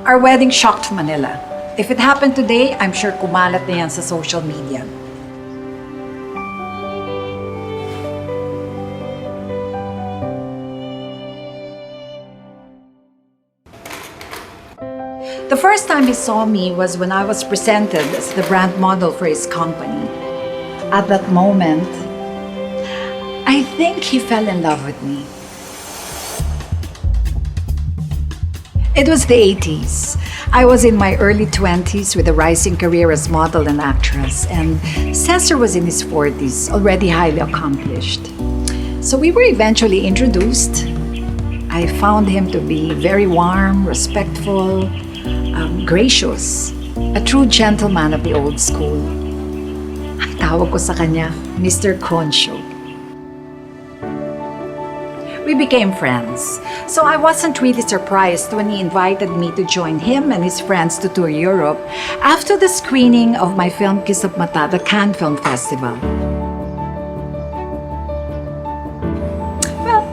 Our wedding shocked Manila. If it happened today, I'm sure kumalat na yan sa social media. The first time he saw me was when I was presented as the brand model for his company. At that moment, I think he fell in love with me. It was the 80s. I was in my early 20s with a rising career as model and actress, and Cesar was in his 40s, already highly accomplished. So we were eventually introduced. I found him to be very warm, respectful, gracious, a true gentleman of the old school. Ay, tawag ko sa kanya, Mr. Concio. We became friends, so I wasn't really surprised when he invited me to join him and his friends to tour Europe after the screening of my film Kiss of Mata, the Cannes Film Festival. Well,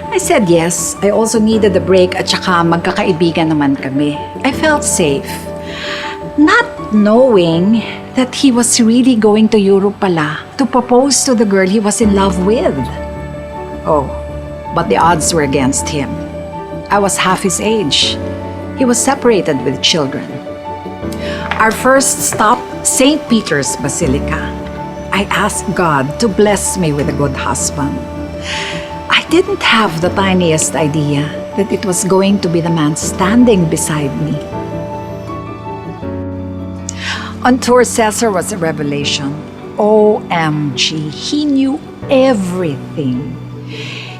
I said yes. I also needed a break at saka magkakaibigan naman kami. I felt safe, not knowing that he was really going to Europe pala to propose to the girl he was in love with. Oh. But the odds were against him. I was half his age. He was separated with children. Our first stop, St. Peter's Basilica. I asked God to bless me with a good husband. I didn't have the tiniest idea that it was going to be the man standing beside me. On tour, Cesar was a revelation. OMG, he knew everything.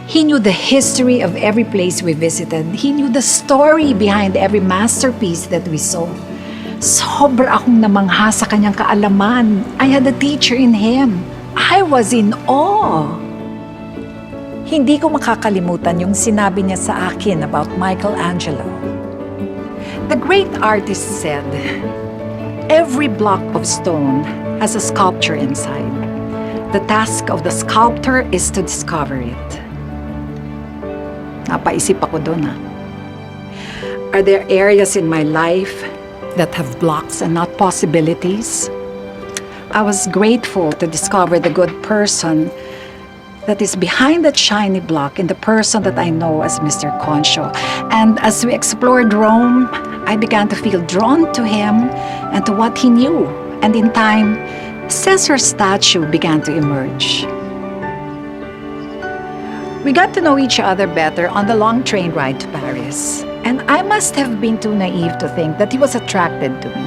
He knew the history of every place we visited. He knew the story behind every masterpiece that we saw. Sobra akong namangha sa kanyang kaalaman. I had a teacher in him. I was in awe. Hindi ko makakalimutan yung sinabi niya sa akin about Michelangelo. The great artist said, "Every block of stone has a sculpture inside. The task of the sculptor is to discover it." Napaisip ako doon, ha? Are there areas in my life that have blocks and not possibilities? I was grateful to discover the good person that is behind that shiny block in the person that I know as Mr. Concio. And as we explored Rome, I began to feel drawn to him and to what he knew. And in time, Cesar's statue began to emerge. We got to know each other better on the long train ride to Paris. And I must have been too naive to think that he was attracted to me.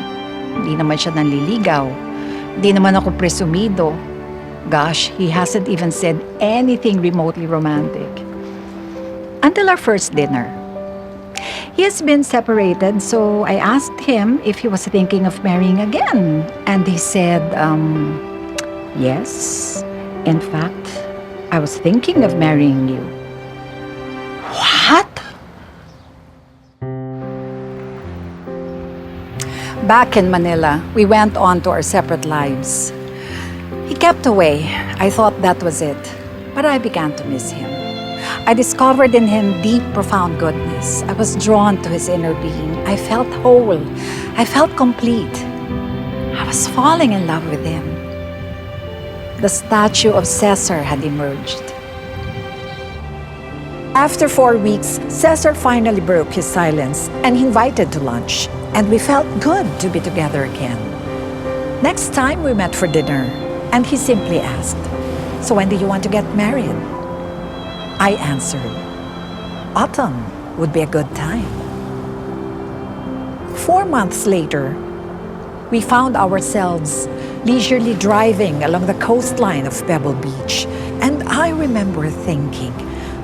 Hindi naman siya nanliligaw. Hindi naman ako presumido. Gosh, he hasn't even said anything remotely romantic. Until our first dinner. He has been separated, so I asked him if he was thinking of marrying again. And he said, yes. In fact, I was thinking of marrying you. What? Back in Manila, we went on to our separate lives. He kept away. I thought that was it. But I began to miss him. I discovered in him deep, profound goodness. I was drawn to his inner being. I felt whole. I felt complete. I was falling in love with him. The statue of Cesar had emerged. After 4 weeks, Cesar finally broke his silence and invited to lunch, and we felt good to be together again. Next time we met for dinner, and he simply asked, "So when do you want to get married?" I answered, "Autumn would be a good time." 4 months later, we found ourselves leisurely driving along the coastline of Pebble Beach, and I remember thinking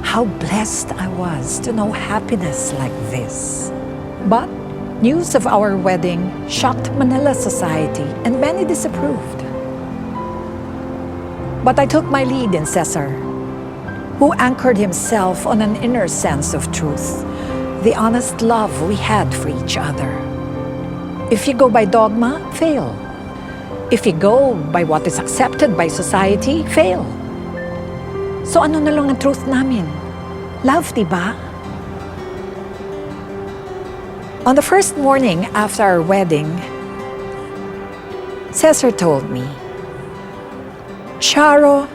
how blessed I was to know happiness like this. But news of our wedding shocked Manila society, and many disapproved. But I took my lead in Cesar, who anchored himself on an inner sense of truth, the honest love we had for each other. If you go by dogma, fail. If you go by what is accepted by society, fail. So ano na lang ang truth namin? Love, diba? On the first morning after our wedding, Cesar told me, "Charo,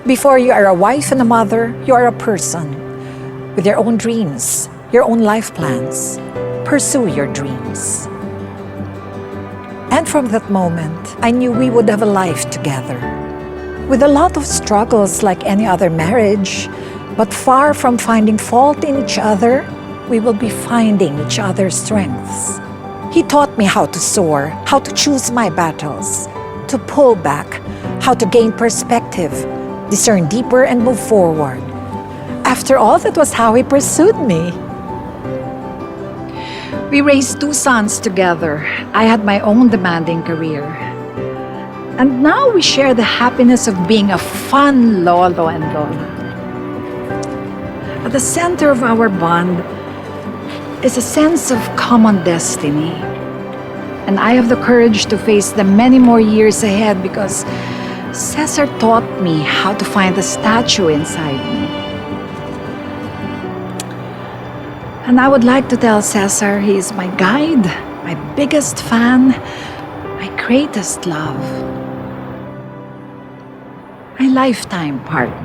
before you are a wife and a mother, you are a person with your own dreams, your own life plans. Pursue your dreams." And from that moment, I knew we would have a life together. With a lot of struggles like any other marriage, but far from finding fault in each other, we will be finding each other's strengths. He taught me how to soar, how to choose my battles, to pull back, how to gain perspective, discern deeper and move forward. After all, that was how he pursued me. We raised 2 sons together. I had my own demanding career. And now we share the happiness of being a fun lolo and lola. At the center of our bond is a sense of common destiny. And I have the courage to face the many more years ahead because Cesar taught me how to find the statue inside me. And I would like to tell Cesar he is my guide, my biggest fan, my greatest love, my lifetime partner.